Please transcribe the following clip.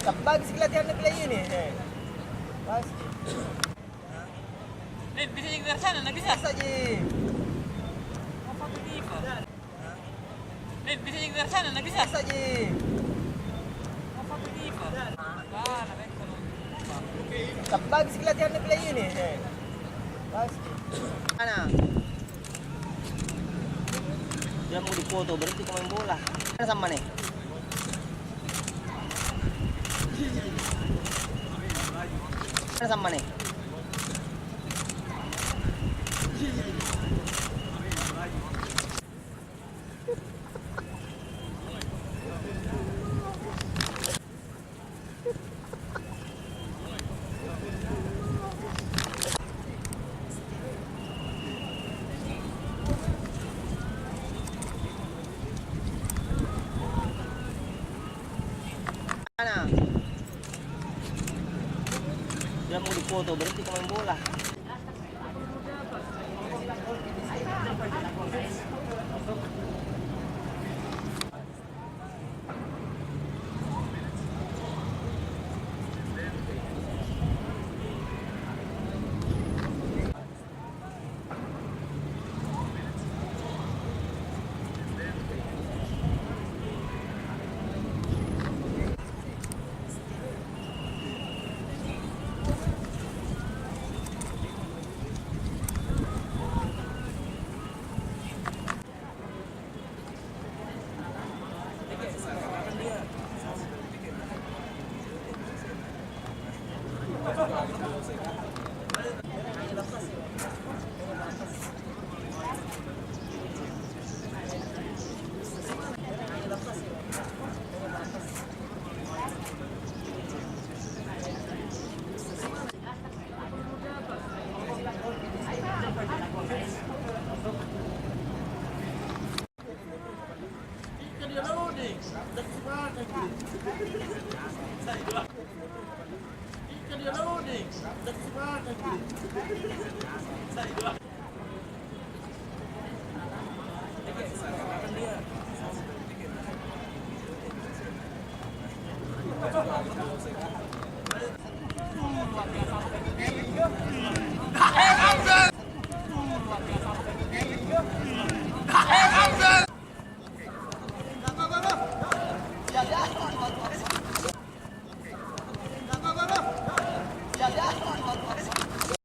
Bagus latihan negeri ini. Bagus. Bisa juga dari sana, bisa saja. Apa begitu? Bisa juga dari sana, bisa saja. Apa begitu? Bagus latihan negeri ini. Bagus. Mana? Dia mau dipoto, berhenti kau main bola. Mana sama nih? Mana sama nih? Mana? Dia mau dipoto, berhenti kau main bola. Ikan dia loading. Dan semangat.